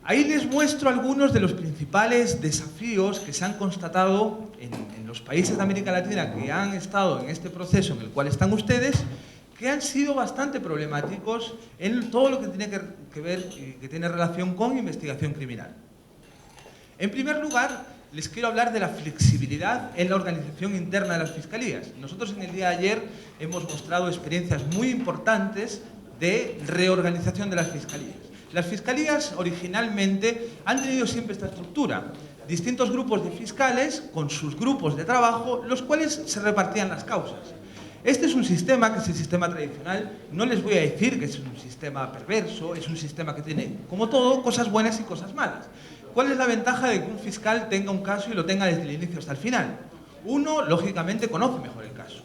Ahí les muestro algunos de los principales desafíos que se han constatado en los países de América Latina que han estado en este proceso en el cual están ustedes, que han sido bastante problemáticos en todo lo que tiene que ver, que tiene relación con investigación criminal. En primer lugar, les quiero hablar de la flexibilidad en la organización interna de las fiscalías. Nosotros en el día de ayer hemos mostrado experiencias muy importantes de reorganización de las fiscalías. Las fiscalías originalmente han tenido siempre esta estructura, distintos grupos de fiscales con sus grupos de trabajo, los cuales se repartían las causas. Este es un sistema que es el sistema tradicional. No les voy a decir que es un sistema perverso, es un sistema que tiene, como todo, cosas buenas y cosas malas. ¿Cuál es la ventaja de que un fiscal tenga un caso y lo tenga desde el inicio hasta el final? Uno, lógicamente, conoce mejor el caso.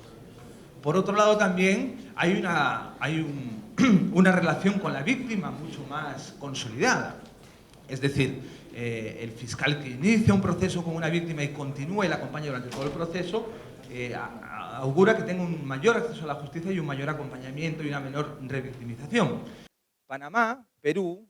Por otro lado, también hay una relación con la víctima mucho más consolidada. Es decir, el fiscal que inicia un proceso con una víctima y continúa y la acompaña durante todo el proceso, augura que tenga un mayor acceso a la justicia y un mayor acompañamiento y una menor revictimización. Panamá, Perú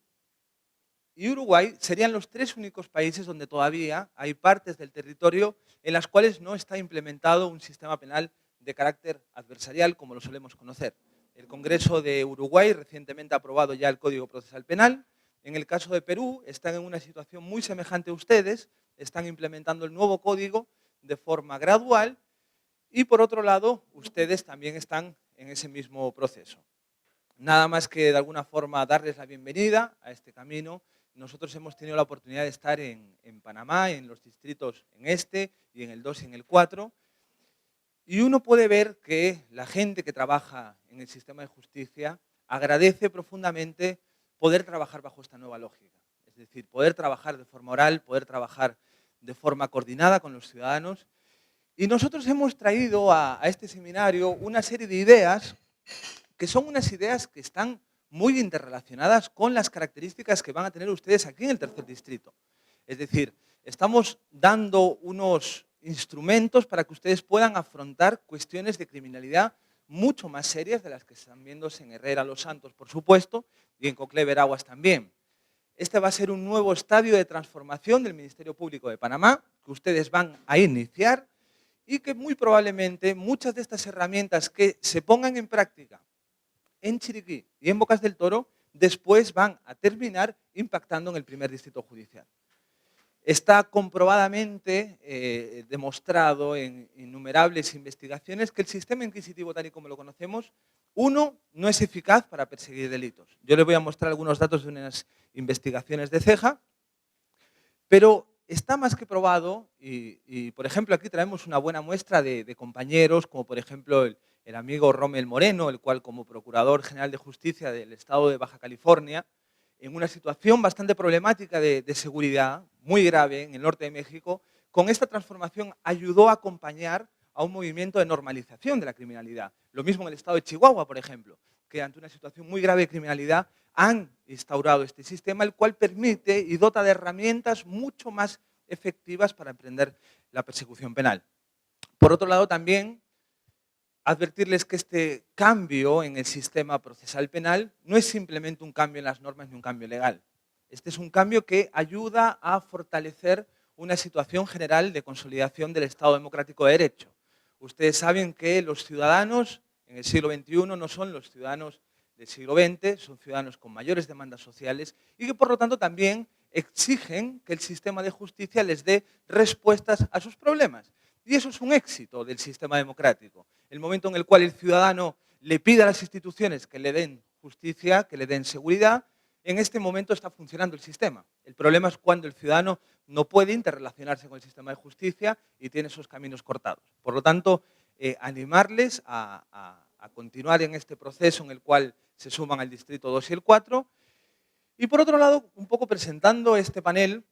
y Uruguay serían los tres únicos países donde todavía hay partes del territorio en las cuales no está implementado un sistema penal de carácter adversarial como lo solemos conocer. El Congreso de Uruguay recientemente ha aprobado ya el Código Procesal Penal. En el caso de Perú están en una situación muy semejante a ustedes, están implementando el nuevo código de forma gradual y por otro lado ustedes también están en ese mismo proceso. Nada más que de alguna forma darles la bienvenida a este camino. Nosotros hemos tenido la oportunidad de estar en Panamá, en los distritos en este y en el 2 y en el 4. Y uno puede ver que la gente que trabaja en el sistema de justicia agradece profundamente poder trabajar bajo esta nueva lógica. Es decir, poder trabajar de forma oral, poder trabajar de forma coordinada con los ciudadanos. Y nosotros hemos traído a este seminario una serie de ideas que son unas ideas que están muy interrelacionadas con las características que van a tener ustedes aquí en el tercer distrito. Es decir, estamos dando unos instrumentos para que ustedes puedan afrontar cuestiones de criminalidad mucho más serias de las que están viéndose en Herrera Los Santos, por supuesto, y en Coclé Veraguas también. Este va a ser un nuevo estadio de transformación del Ministerio Público de Panamá, que ustedes van a iniciar y que muy probablemente muchas de estas herramientas que se pongan en práctica en Chiriquí y en Bocas del Toro, después van a terminar impactando en el primer distrito judicial. Está comprobadamente demostrado en innumerables investigaciones que el sistema inquisitivo tal y como lo conocemos, uno, no es eficaz para perseguir delitos. Yo les voy a mostrar algunos datos de unas investigaciones de Ceja, pero está más que probado y por ejemplo, aquí traemos una buena muestra de compañeros, como por ejemplo el amigo Rommel Moreno, el cual como Procurador General de Justicia del Estado de Baja California, en una situación bastante problemática de seguridad, muy grave en el norte de México, con esta transformación ayudó a acompañar a un movimiento de normalización de la criminalidad. Lo mismo en el estado de Chihuahua, por ejemplo, que ante una situación muy grave de criminalidad han instaurado este sistema, el cual permite y dota de herramientas mucho más efectivas para emprender la persecución penal. Por otro lado, también advertirles que este cambio en el sistema procesal penal no es simplemente un cambio en las normas ni un cambio legal. Este es un cambio que ayuda a fortalecer una situación general de consolidación del Estado democrático de derecho. Ustedes saben que los ciudadanos en el siglo XXI no son los ciudadanos del siglo XX, son ciudadanos con mayores demandas sociales y que por lo tanto también exigen que el sistema de justicia les dé respuestas a sus problemas. Y eso es un éxito del sistema democrático. El momento en el cual el ciudadano le pide a las instituciones que le den justicia, que le den seguridad, en este momento está funcionando el sistema. El problema es cuando el ciudadano no puede interrelacionarse con el sistema de justicia y tiene esos caminos cortados. Por lo tanto, animarles a continuar en este proceso en el cual se suman al Distrito 2 y el 4. Y por otro lado, un poco presentando este panel,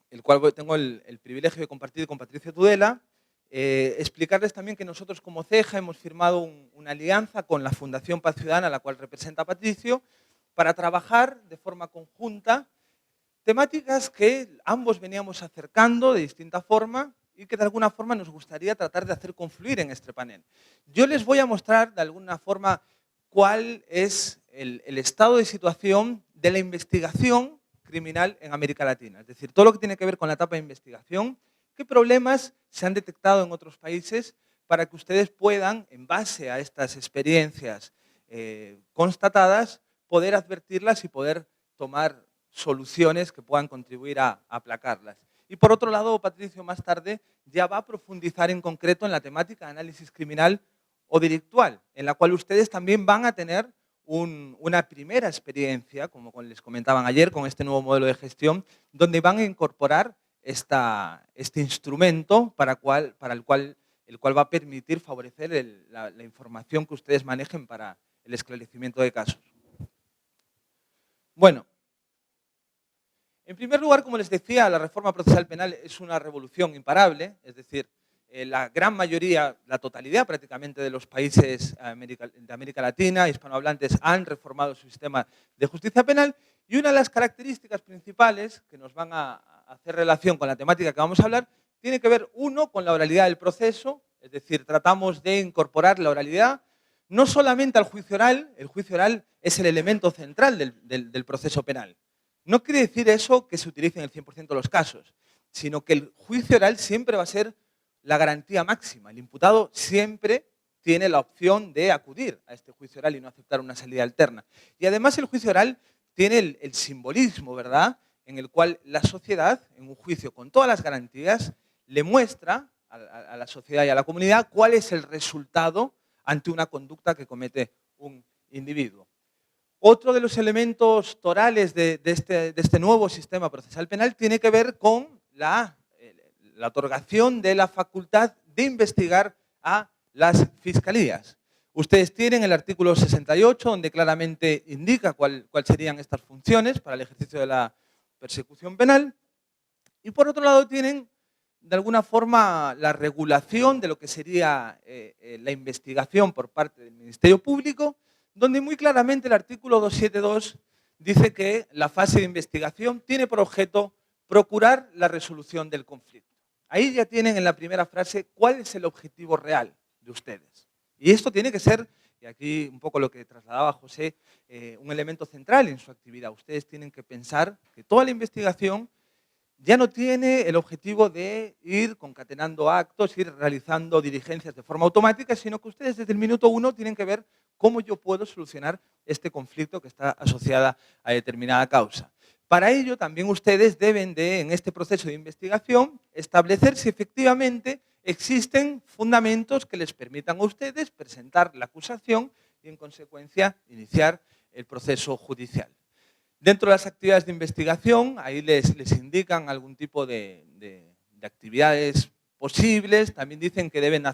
el cual tengo el privilegio de compartir con Patricio Tudela, explicarles también que nosotros como CEJA hemos firmado una alianza con la Fundación Paz Ciudadana, la cual representa a Patricio, para trabajar de forma conjunta temáticas que ambos veníamos acercando de distinta forma y que de alguna forma nos gustaría tratar de hacer confluir en este panel. Yo les voy a mostrar de alguna forma cuál es el estado de situación de la investigación criminal en América Latina. Es decir, todo lo que tiene que ver con la etapa de investigación, qué problemas se han detectado en otros países para que ustedes puedan, en base a estas experiencias constatadas, poder advertirlas y poder tomar soluciones que puedan contribuir a aplacarlas. Y por otro lado, Patricio más tarde ya va a profundizar en concreto en la temática de análisis criminal o delictual, en la cual ustedes también van a tener una primera experiencia, como les comentaban ayer, con este nuevo modelo de gestión, donde van a incorporar este instrumento el cual va a permitir favorecer la información que ustedes manejen para el esclarecimiento de casos. Bueno, en primer lugar, como les decía, la reforma procesal penal es una revolución imparable, es decir, la gran mayoría, la totalidad prácticamente de los países de América Latina, hispanohablantes, han reformado su sistema de justicia penal y una de las características principales que nos van a hacer relación con la temática que vamos a hablar tiene que ver, uno, con la oralidad del proceso, es decir, tratamos de incorporar la oralidad no solamente al juicio oral, el juicio oral es el elemento central del proceso penal. No quiere decir eso que se utilice en el 100% de los casos, sino que el juicio oral siempre va a ser la garantía máxima. El imputado siempre tiene la opción de acudir a este juicio oral y no aceptar una salida alterna. Y además el juicio oral tiene el simbolismo, ¿verdad?, en el cual la sociedad, en un juicio con todas las garantías, le muestra a la sociedad y a la comunidad cuál es el resultado ante una conducta que comete un individuo. Otro de los elementos torales de este nuevo sistema procesal penal tiene que ver con la otorgación de la facultad de investigar a las fiscalías. Ustedes tienen el artículo 68, donde claramente indica cuáles serían estas funciones para el ejercicio de la persecución penal. Y por otro lado tienen, de alguna forma, la regulación de lo que sería la investigación por parte del Ministerio Público, donde muy claramente el artículo 272 dice que la fase de investigación tiene por objeto procurar la resolución del conflicto. Ahí ya tienen en la primera frase cuál es el objetivo real de ustedes. Y esto tiene que ser, y aquí un poco lo que trasladaba José, un elemento central en su actividad. Ustedes tienen que pensar que toda la investigación ya no tiene el objetivo de ir concatenando actos, ir realizando diligencias de forma automática, sino que ustedes desde el minuto 1 tienen que ver cómo yo puedo solucionar este conflicto que está asociado a determinada causa. Para ello también ustedes deben de, en este proceso de investigación, establecer si efectivamente existen fundamentos que les permitan a ustedes presentar la acusación y en consecuencia iniciar el proceso judicial. Dentro de las actividades de investigación, ahí les indican algún tipo de actividades posibles. También dicen que deben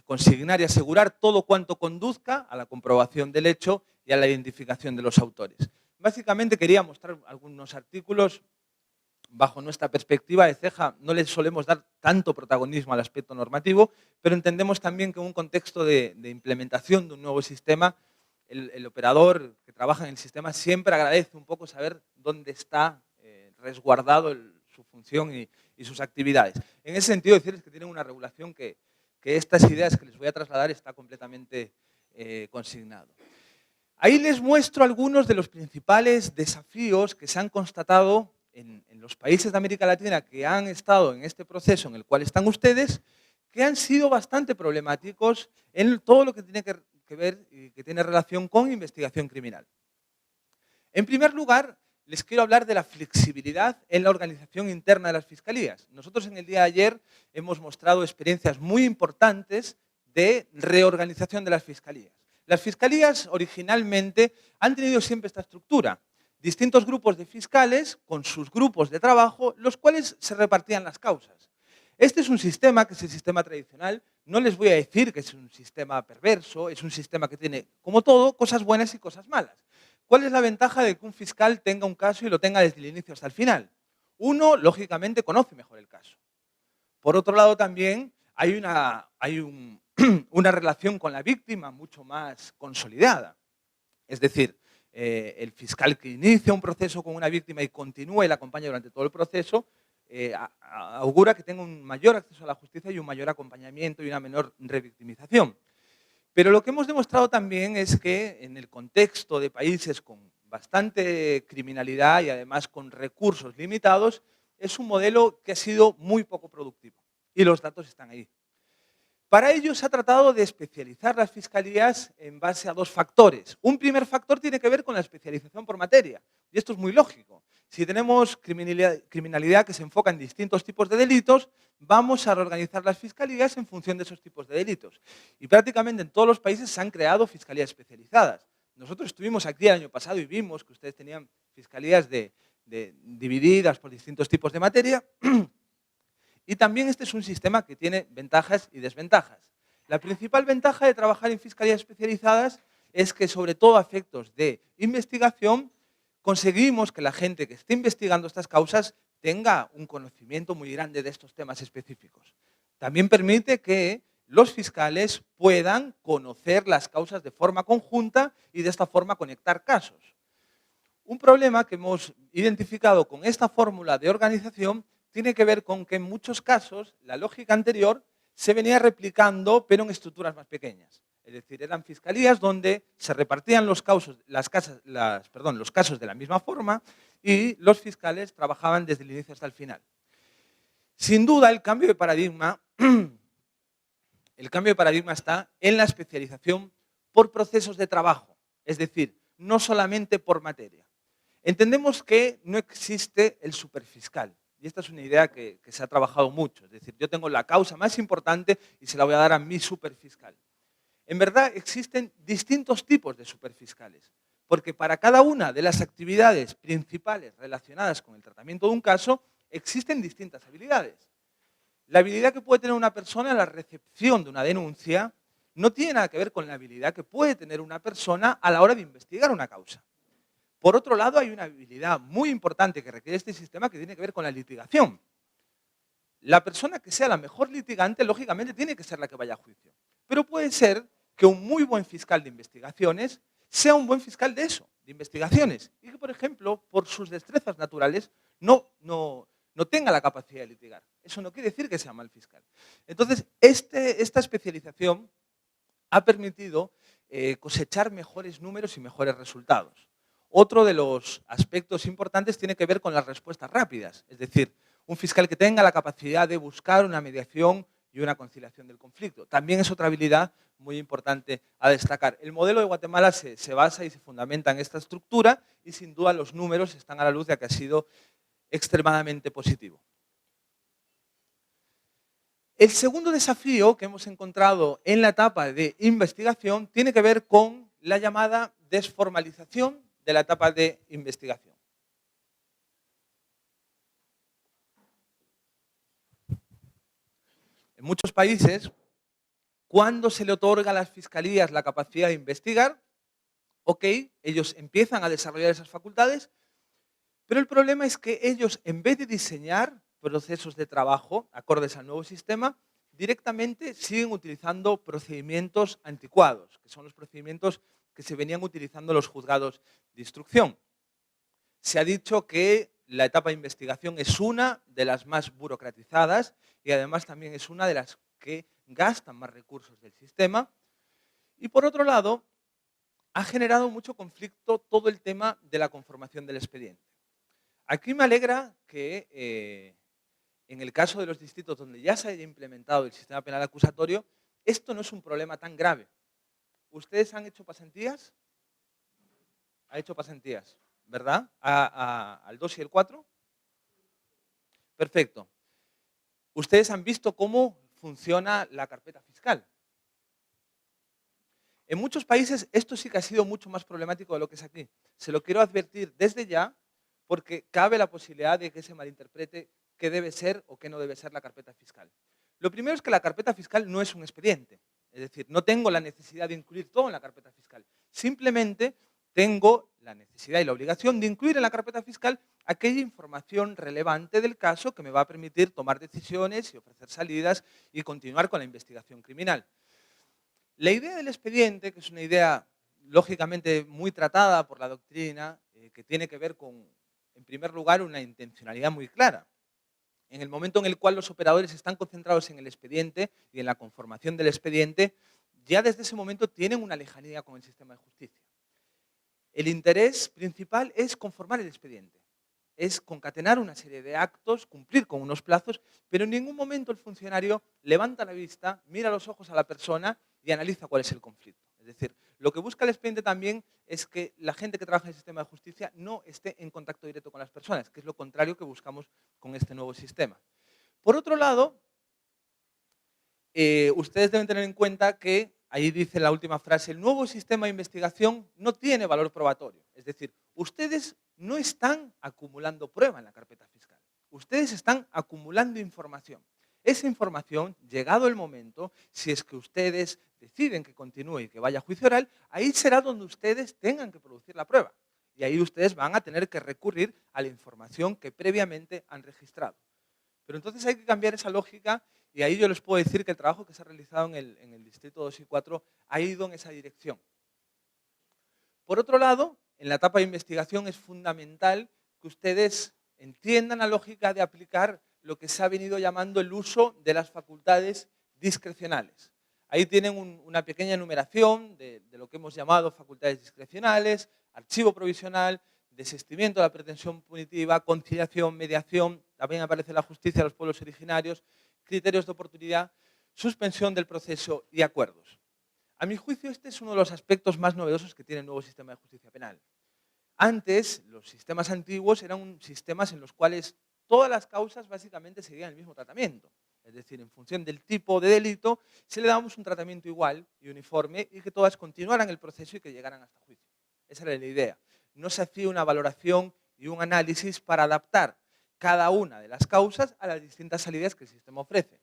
consignar y asegurar todo cuanto conduzca a la comprobación del hecho y a la identificación de los autores. Básicamente quería mostrar algunos artículos. Bajo nuestra perspectiva de CEJA no les solemos dar tanto protagonismo al aspecto normativo, pero entendemos también que en un contexto de implementación de un nuevo sistema, el operador que trabaja en el sistema siempre agradece un poco saber dónde está resguardado su función y sus actividades. En ese sentido, decirles que tienen una regulación que estas ideas que les voy a trasladar está completamente consignado. Ahí les muestro algunos de los principales desafíos que se han constatado en los países de América Latina que han estado en este proceso en el cual están ustedes, que han sido bastante problemáticos en todo lo que tiene que ver y que tiene relación con investigación criminal. En primer lugar, les quiero hablar de la flexibilidad en la organización interna de las fiscalías. Nosotros en el día de ayer hemos mostrado experiencias muy importantes de reorganización de las fiscalías. Las fiscalías originalmente han tenido siempre esta estructura. Distintos grupos de fiscales con sus grupos de trabajo, los cuales se repartían las causas. Este es un sistema que es el sistema tradicional. No les voy a decir que es un sistema perverso, es un sistema que tiene, como todo, cosas buenas y cosas malas. ¿Cuál es la ventaja de que un fiscal tenga un caso y lo tenga desde el inicio hasta el final? Uno, lógicamente, conoce mejor el caso. Por otro lado, también hay una relación con la víctima mucho más consolidada. Es decir, el fiscal que inicia un proceso con una víctima y continúa y la acompaña durante todo el proceso, augura que tenga un mayor acceso a la justicia y un mayor acompañamiento y una menor revictimización. Pero lo que hemos demostrado también es que en el contexto de países con bastante criminalidad y además con recursos limitados, es un modelo que ha sido muy poco productivo. Y los datos están ahí. Para ello se ha tratado de especializar las fiscalías en base a dos factores. Un primer factor tiene que ver con la especialización por materia. Y esto es muy lógico. Si tenemos criminalidad que se enfoca en distintos tipos de delitos, vamos a reorganizar las fiscalías en función de esos tipos de delitos. Y prácticamente en todos los países se han creado fiscalías especializadas. Nosotros estuvimos aquí el año pasado y vimos que ustedes tenían fiscalías divididas por distintos tipos de materia. Y también este es un sistema que tiene ventajas y desventajas. La principal ventaja de trabajar en fiscalías especializadas es que, sobre todo a efectos de investigación, conseguimos que la gente que esté investigando estas causas tenga un conocimiento muy grande de estos temas específicos. También permite que los fiscales puedan conocer las causas de forma conjunta y de esta forma conectar casos. Un problema que hemos identificado con esta fórmula de organización tiene que ver con que en muchos casos la lógica anterior se venía replicando, pero en estructuras más pequeñas. Es decir, eran fiscalías donde se repartían los casos de la misma forma y los fiscales trabajaban desde el inicio hasta el final. Sin duda, el cambio de paradigma está en la especialización por procesos de trabajo, es decir, no solamente por materia. Entendemos que no existe el superfiscal. Y esta es una idea que se ha trabajado mucho. Es decir, yo tengo la causa más importante y se la voy a dar a mi superfiscal. En verdad existen distintos tipos de superfiscales, porque para cada una de las actividades principales relacionadas con el tratamiento de un caso, existen distintas habilidades. La habilidad que puede tener una persona en la recepción de una denuncia no tiene nada que ver con la habilidad que puede tener una persona a la hora de investigar una causa. Por otro lado, hay una habilidad muy importante que requiere este sistema que tiene que ver con la litigación. La persona que sea la mejor litigante, lógicamente, tiene que ser la que vaya a juicio. Pero puede ser que un muy buen fiscal de investigaciones sea un buen fiscal de eso, de investigaciones, y que, por ejemplo, por sus destrezas naturales, no tenga la capacidad de litigar. Eso no quiere decir que sea mal fiscal. Entonces, esta especialización ha permitido cosechar mejores números y mejores resultados. Otro de los aspectos importantes tiene que ver con las respuestas rápidas, es decir, un fiscal que tenga la capacidad de buscar una mediación y una conciliación del conflicto. También es otra habilidad muy importante a destacar. El modelo de Guatemala se basa y se fundamenta en esta estructura y sin duda los números están a la luz de que ha sido extremadamente positivo. El segundo desafío que hemos encontrado en la etapa de investigación tiene que ver con la llamada desformalización de la etapa de investigación. En muchos países, cuando se le otorga a las fiscalías la capacidad de investigar, ellos empiezan a desarrollar esas facultades, pero el problema es que ellos, en vez de diseñar procesos de trabajo acordes al nuevo sistema, directamente siguen utilizando procedimientos anticuados, que son los procedimientos que se venían utilizando los juzgados de instrucción. Se ha dicho que la etapa de investigación es una de las más burocratizadas y además también es una de las que gastan más recursos del sistema. Y por otro lado, ha generado mucho conflicto todo el tema de la conformación del expediente. Aquí me alegra que en el caso de los distritos donde ya se haya implementado el sistema penal acusatorio, esto no es un problema tan grave. ¿Ustedes han hecho pasantías? ¿Ha hecho pasantías, verdad? ¿Al 2 y el 4? Perfecto. Ustedes han visto cómo funciona la carpeta fiscal. En muchos países esto sí que ha sido mucho más problemático de lo que es aquí. Se lo quiero advertir desde ya porque cabe la posibilidad de que se malinterprete qué debe ser o qué no debe ser la carpeta fiscal. Lo primero es que la carpeta fiscal no es un expediente. Es decir, no tengo la necesidad de incluir todo en la carpeta fiscal. Simplemente tengo la necesidad y la obligación de incluir en la carpeta fiscal aquella información relevante del caso que me va a permitir tomar decisiones y ofrecer salidas y continuar con la investigación criminal. La idea del expediente, que es una idea lógicamente muy tratada por la doctrina, que tiene que ver con, en primer lugar, una intencionalidad muy clara. En el momento en el cual los operadores están concentrados en el expediente y en la conformación del expediente, ya desde ese momento tienen una lejanía con el sistema de justicia. El interés principal es conformar el expediente, es concatenar una serie de actos, cumplir con unos plazos, pero en ningún momento el funcionario levanta la vista, mira a los ojos a la persona y analiza cuál es el conflicto. Es decir, lo que busca el expediente también es que la gente que trabaja en el sistema de justicia no esté en contacto directo con las personas, que es lo contrario que buscamos con este nuevo sistema. Por otro lado, ustedes deben tener en cuenta que, ahí dice la última frase, el nuevo sistema de investigación no tiene valor probatorio. Es decir, ustedes no están acumulando prueba en la carpeta fiscal. Ustedes están acumulando información. Esa información, llegado el momento, si es que ustedes deciden que continúe y que vaya a juicio oral, ahí será donde ustedes tengan que producir la prueba. Y ahí ustedes van a tener que recurrir a la información que previamente han registrado. Pero entonces hay que cambiar esa lógica y ahí yo les puedo decir que el trabajo que se ha realizado en el Distrito 2 y 4 ha ido en esa dirección. Por otro lado, en la etapa de investigación es fundamental que ustedes entiendan la lógica de aplicar lo que se ha venido llamando el uso de las facultades discrecionales. Ahí tienen una pequeña enumeración de lo que hemos llamado facultades discrecionales, archivo provisional, desistimiento de la pretensión punitiva, conciliación, mediación, también aparece la justicia de los pueblos originarios, criterios de oportunidad, suspensión del proceso y acuerdos. A mi juicio, este es uno de los aspectos más novedosos que tiene el nuevo sistema de justicia penal. Antes, los sistemas antiguos eran sistemas en los cuales todas las causas básicamente seguían el mismo tratamiento. Es decir, en función del tipo de delito, se le dábamos un tratamiento igual y uniforme y que todas continuaran el proceso y que llegaran hasta juicio. Esa era la idea. No se hacía una valoración y un análisis para adaptar cada una de las causas a las distintas salidas que el sistema ofrece.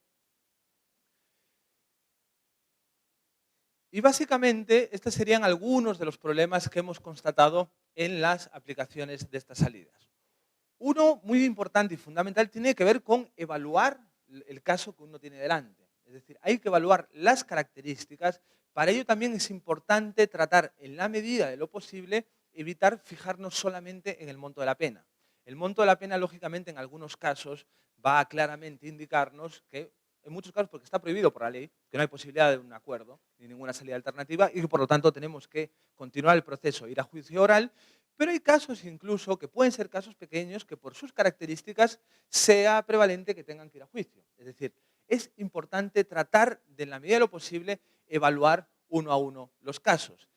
Y básicamente, estos serían algunos de los problemas que hemos constatado en las aplicaciones de estas salidas. Uno muy importante y fundamental tiene que ver con evaluar el caso que uno tiene delante. Es decir, hay que evaluar las características. Para ello también es importante tratar, en la medida de lo posible, evitar fijarnos solamente en el monto de la pena. El monto de la pena, lógicamente, en algunos casos va a claramente indicarnos que, en muchos casos porque está prohibido por la ley, que no hay posibilidad de un acuerdo ni ninguna salida alternativa y que por lo tanto tenemos que continuar el proceso, ir a juicio oral, pero hay casos incluso que pueden ser casos pequeños que por sus características sea prevalente que tengan que ir a juicio. Es decir, es importante tratar de, en la medida de lo posible, evaluar uno a uno los casos.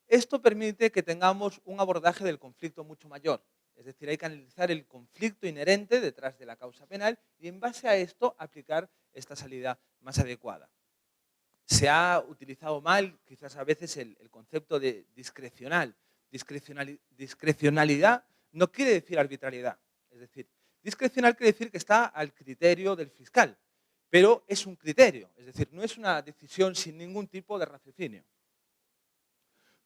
Esto permite que tengamos un abordaje del conflicto mucho mayor. Es decir, hay que analizar el conflicto inherente detrás de la causa penal y en base a esto aplicar esta salida más adecuada. Se ha utilizado mal, quizás a veces, el concepto de discrecional. Discrecionalidad no quiere decir arbitrariedad. Es decir, discrecional quiere decir que está al criterio del fiscal, pero es un criterio, es decir, no es una decisión sin ningún tipo de raciocinio.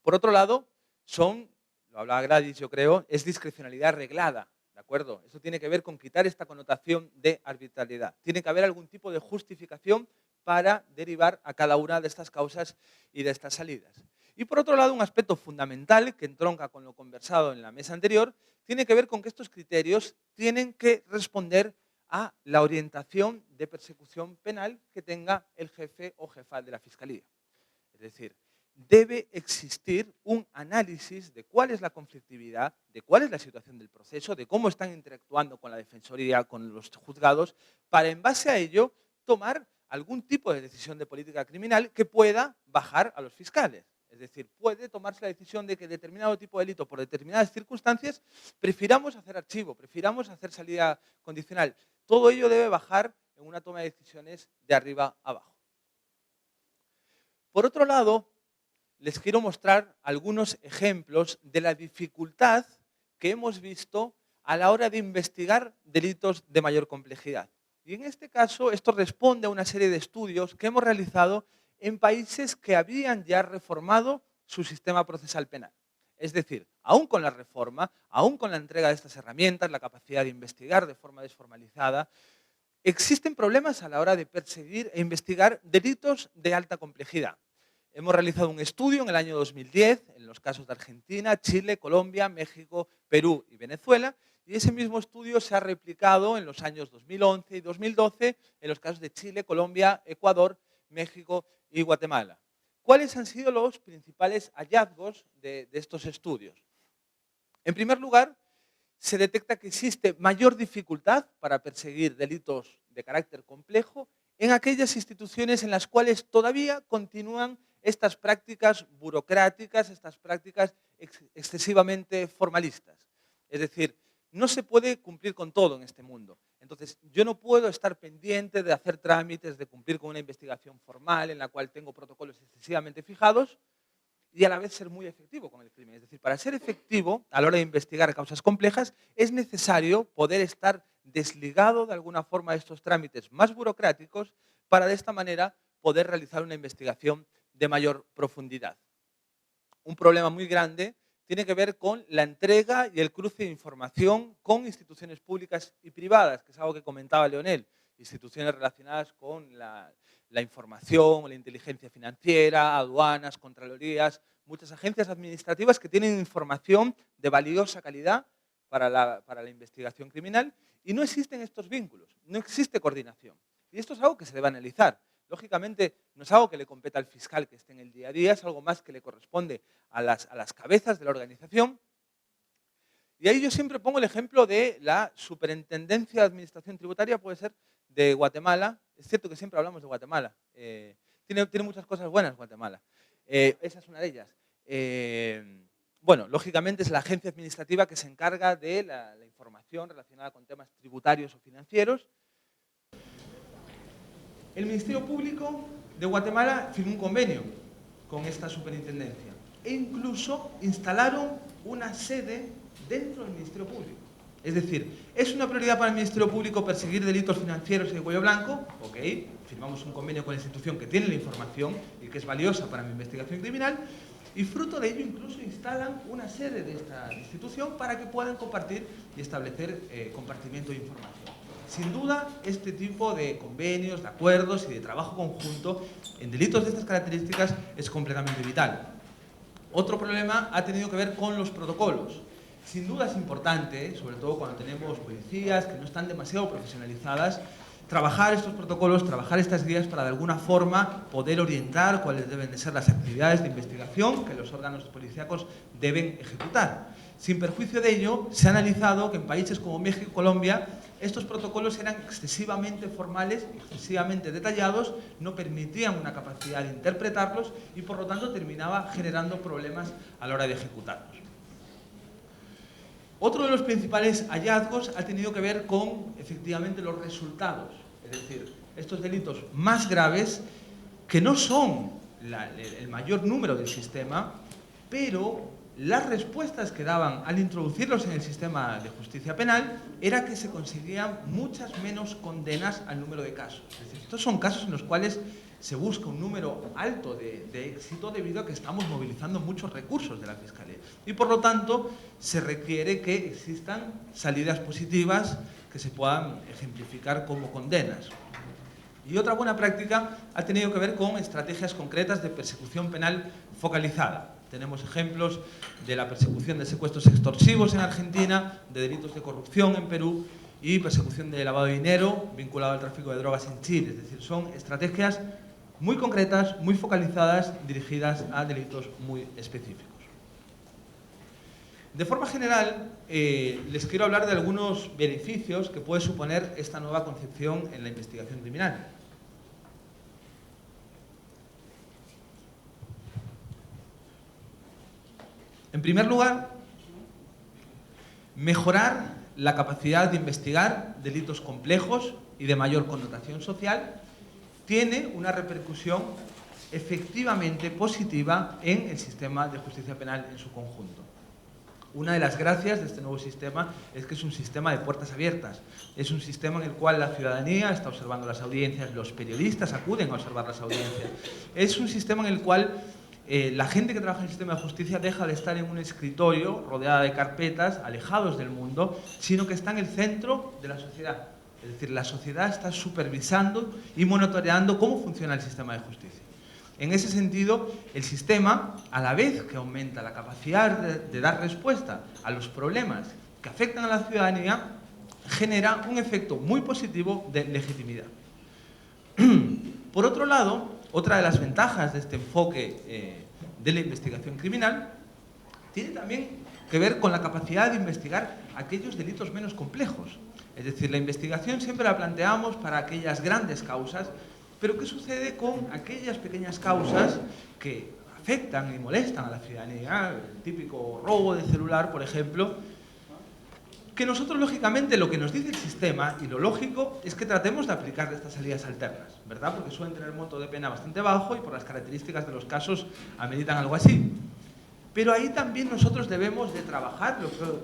Por otro lado, lo hablaba Gladys, yo creo, es discrecionalidad reglada, ¿de acuerdo? Eso tiene que ver con quitar esta connotación de arbitrariedad. Tiene que haber algún tipo de justificación para derivar a cada una de estas causas y de estas salidas. Y por otro lado, un aspecto fundamental que entronca con lo conversado en la mesa anterior, tiene que ver con que estos criterios tienen que responder a la orientación de persecución penal que tenga el jefe o jefa de la Fiscalía. Es decir, debe existir un análisis de cuál es la conflictividad, de cuál es la situación del proceso, de cómo están interactuando con la Defensoría, con los juzgados, para en base a ello tomar algún tipo de decisión de política criminal que pueda bajar a los fiscales. Es decir, puede tomarse la decisión de que determinado tipo de delito, por determinadas circunstancias, prefiramos hacer archivo, prefiramos hacer salida condicional. Todo ello debe bajar en una toma de decisiones de arriba a abajo. Por otro lado, les quiero mostrar algunos ejemplos de la dificultad que hemos visto a la hora de investigar delitos de mayor complejidad. Y en este caso, esto responde a una serie de estudios que hemos realizado en países que habían ya reformado su sistema procesal penal. Es decir, aún con la reforma, aún con la entrega de estas herramientas, la capacidad de investigar de forma desformalizada, existen problemas a la hora de perseguir e investigar delitos de alta complejidad. Hemos realizado un estudio en el año 2010 en los casos de Argentina, Chile, Colombia, México, Perú y Venezuela, y ese mismo estudio se ha replicado en los años 2011 y 2012 en los casos de Chile, Colombia, Ecuador, México y Guatemala. ¿Cuáles han sido los principales hallazgos de estos estudios? En primer lugar, se detecta que existe mayor dificultad para perseguir delitos de carácter complejo en aquellas instituciones en las cuales todavía continúan estas prácticas burocráticas, estas prácticas excesivamente formalistas. Es decir, no se puede cumplir con todo en este mundo. Entonces, yo no puedo estar pendiente de hacer trámites, de cumplir con una investigación formal en la cual tengo protocolos excesivamente fijados y a la vez ser muy efectivo con el crimen. Es decir, para ser efectivo a la hora de investigar causas complejas es necesario poder estar desligado de alguna forma de estos trámites más burocráticos para de esta manera poder realizar una investigación de mayor profundidad. Un problema muy grande tiene que ver con la entrega y el cruce de información con instituciones públicas y privadas, que es algo que comentaba Leonel, instituciones relacionadas con la información, la inteligencia financiera, aduanas, contralorías, muchas agencias administrativas que tienen información de valiosa calidad para la investigación criminal y no existen estos vínculos, no existe coordinación. Y esto es algo que se debe analizar. Lógicamente, no es algo que le competa al fiscal que esté en el día a día, es algo más que le corresponde a las cabezas de la organización. Y ahí yo siempre pongo el ejemplo de la Superintendencia de Administración Tributaria, puede ser, de Guatemala. Es cierto que siempre hablamos de Guatemala. Tiene muchas cosas buenas Guatemala. Esa es una de ellas. Bueno, lógicamente es la agencia administrativa que se encarga de la información relacionada con temas tributarios o financieros. El Ministerio Público de Guatemala firmó un convenio con esta superintendencia e incluso instalaron una sede dentro del Ministerio Público. Es decir, ¿es una prioridad para el Ministerio Público perseguir delitos financieros y de cuello blanco? Ok, firmamos un convenio con la institución que tiene la información y que es valiosa para mi investigación criminal y fruto de ello incluso instalan una sede de esta institución para que puedan compartir y establecer compartimiento de información. Sin duda, este tipo de convenios, de acuerdos y de trabajo conjunto en delitos de estas características es completamente vital. Otro problema ha tenido que ver con los protocolos. Sin duda es importante, sobre todo cuando tenemos policías que no están demasiado profesionalizadas, trabajar estos protocolos, trabajar estas guías para de alguna forma poder orientar cuáles deben de ser las actividades de investigación que los órganos policíacos deben ejecutar. Sin perjuicio de ello, se ha analizado que en países como México y Colombia estos protocolos eran excesivamente formales, excesivamente detallados, no permitían una capacidad de interpretarlos y por lo tanto terminaba generando problemas a la hora de ejecutarlos. Otro de los principales hallazgos ha tenido que ver con, efectivamente, los resultados. Es decir, estos delitos más graves, que no son el mayor número del sistema, pero las respuestas que daban al introducirlos en el sistema de justicia penal era que se conseguían muchas menos condenas al número de casos. Es decir, estos son casos en los cuales se busca un número alto de éxito debido a que estamos movilizando muchos recursos de la Fiscalía. Y por lo tanto, se requiere que existan salidas positivas que se puedan ejemplificar como condenas. Y otra buena práctica ha tenido que ver con estrategias concretas de persecución penal focalizada. Tenemos ejemplos de la persecución de secuestros extorsivos en Argentina, de delitos de corrupción en Perú y persecución de lavado de dinero vinculado al tráfico de drogas en Chile. Es decir, son estrategias muy concretas, muy focalizadas, dirigidas a delitos muy específicos. De forma general, les quiero hablar de algunos beneficios que puede suponer esta nueva concepción en la investigación criminal. En primer lugar, mejorar la capacidad de investigar delitos complejos y de mayor connotación social tiene una repercusión efectivamente positiva en el sistema de justicia penal en su conjunto. Una de las gracias de este nuevo sistema es que es un sistema de puertas abiertas. Es un sistema en el cual la ciudadanía está observando las audiencias, los periodistas acuden a observar las audiencias. Es un sistema en el cual la gente que trabaja en el sistema de justicia deja de estar en un escritorio rodeada de carpetas, alejados del mundo, sino que está en el centro de la sociedad. Es decir, la sociedad está supervisando y monitoreando cómo funciona el sistema de justicia. En ese sentido, el sistema, a la vez que aumenta la capacidad de dar respuesta a los problemas que afectan a la ciudadanía, genera un efecto muy positivo de legitimidad. Por otro lado, otra de las ventajas de este enfoque de la investigación criminal tiene también que ver con la capacidad de investigar aquellos delitos menos complejos. Es decir, la investigación siempre la planteamos para aquellas grandes causas, pero ¿qué sucede con aquellas pequeñas causas que afectan y molestan a la ciudadanía? El típico robo de celular, por ejemplo, que nosotros, lógicamente, lo que nos dice el sistema, y lo lógico, es que tratemos de aplicar estas salidas alternas, ¿verdad? Porque suelen tener un monto de pena bastante bajo y por las características de los casos ameritan algo así. Pero ahí también nosotros debemos de trabajar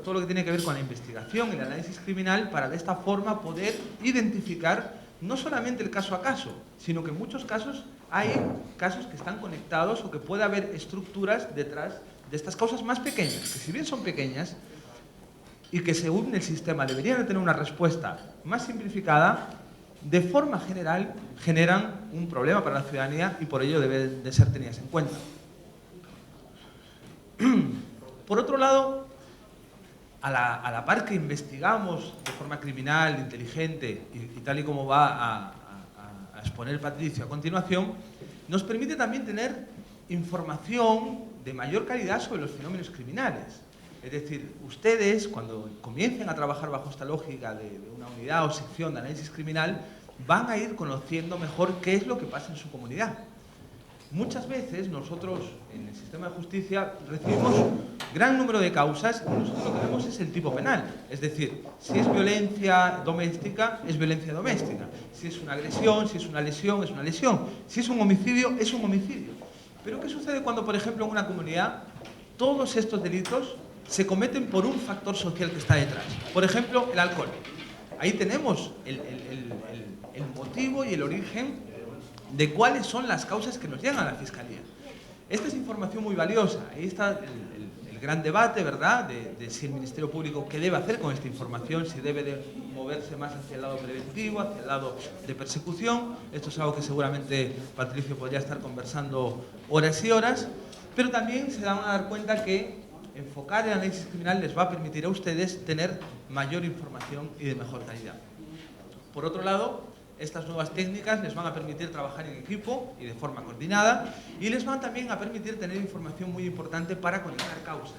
todo lo que tiene que ver con la investigación y el análisis criminal para de esta forma poder identificar no solamente el caso a caso, sino que en muchos casos hay casos que están conectados o que puede haber estructuras detrás de estas causas más pequeñas, que si bien son pequeñas y que según el sistema deberían de tener una respuesta más simplificada, de forma general generan un problema para la ciudadanía y por ello deben de ser tenidas en cuenta. Por otro lado, a la par que investigamos de forma criminal, inteligente y tal y como va a exponer Patricio a continuación, nos permite también tener información de mayor calidad sobre los fenómenos criminales. Es decir, ustedes, cuando comiencen a trabajar bajo esta lógica de una unidad o sección de análisis criminal, van a ir conociendo mejor qué es lo que pasa en su comunidad. Muchas veces nosotros en el sistema de justicia recibimos gran número de causas y nosotros lo que vemos es el tipo penal. Es decir, si es violencia doméstica, es violencia doméstica. Si es una agresión, si es una lesión, es una lesión. Si es un homicidio, es un homicidio. Pero ¿qué sucede cuando, por ejemplo, en una comunidad todos estos delitos se cometen por un factor social que está detrás? Por ejemplo, el alcohol. Ahí tenemos el motivo y el origen de cuáles son las causas que nos llegan a la Fiscalía. Esta es información muy valiosa. Ahí está el gran debate, ¿verdad?, de si el Ministerio Público qué debe hacer con esta información, si debe de moverse más hacia el lado preventivo, hacia el lado de persecución. Esto es algo que seguramente Patricio podría estar conversando horas y horas, pero también se van a dar cuenta que enfocar el análisis criminal les va a permitir a ustedes tener mayor información y de mejor calidad. Por otro lado, estas nuevas técnicas les van a permitir trabajar en equipo y de forma coordinada y les van también a permitir tener información muy importante para conectar causas.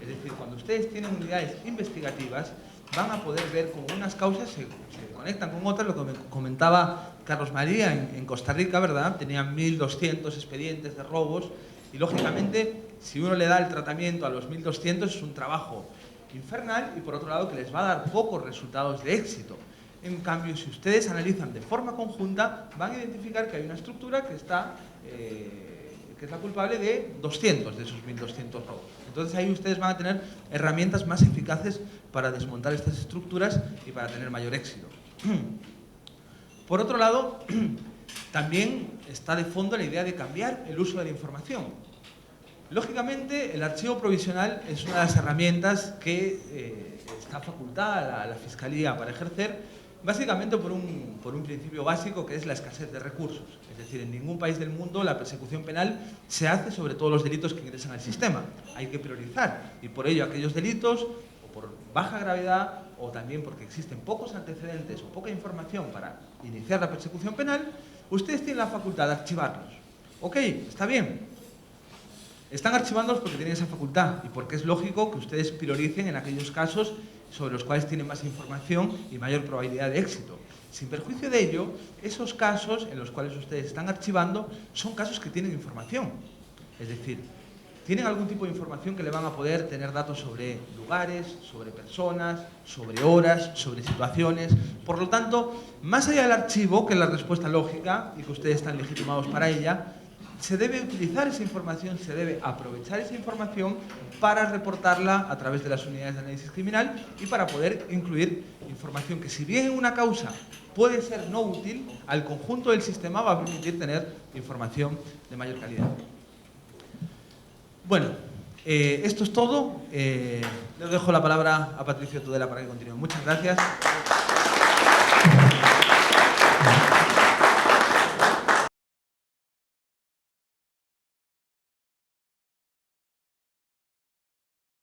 Es decir, cuando ustedes tienen unidades investigativas, van a poder ver cómo unas causas se conectan con otras, lo que me comentaba Carlos María en Costa Rica, ¿verdad? Tenían 1.200 expedientes de robos y, lógicamente, si uno le da el tratamiento a los 1.200 es un trabajo infernal y, por otro lado, que les va a dar pocos resultados de éxito. En cambio, si ustedes analizan de forma conjunta, van a identificar que hay una estructura que es la culpable de 200 de esos 1.200 robos. Entonces ahí ustedes van a tener herramientas más eficaces para desmontar estas estructuras y para tener mayor éxito. Por otro lado, también está de fondo la idea de cambiar el uso de la información. Lógicamente, el archivo provisional es una de las herramientas que está facultada a la Fiscalía para ejercer, básicamente por un principio básico que es la escasez de recursos. Es decir, en ningún país del mundo la persecución penal se hace sobre todos los delitos que ingresan al sistema. Hay que priorizar y por ello aquellos delitos, o por baja gravedad, o también porque existen pocos antecedentes o poca información para iniciar la persecución penal, ustedes tienen la facultad de archivarlos. Ok, está bien. Están archivándolos porque tienen esa facultad y porque es lógico que ustedes prioricen en aquellos casos sobre los cuales tienen más información y mayor probabilidad de éxito. Sin perjuicio de ello, esos casos en los cuales ustedes están archivando son casos que tienen información. Es decir, tienen algún tipo de información que le van a poder tener datos sobre lugares, sobre personas, sobre horas, sobre situaciones. Por lo tanto, más allá del archivo, que es la respuesta lógica y que ustedes están legitimados para ella, se debe utilizar esa información, se debe aprovechar esa información para reportarla a través de las unidades de análisis criminal y para poder incluir información que, si bien en una causa puede ser no útil, al conjunto del sistema va a permitir tener información de mayor calidad. Bueno, esto es todo. Les dejo la palabra a Patricio Tudela para que continúe. Muchas gracias.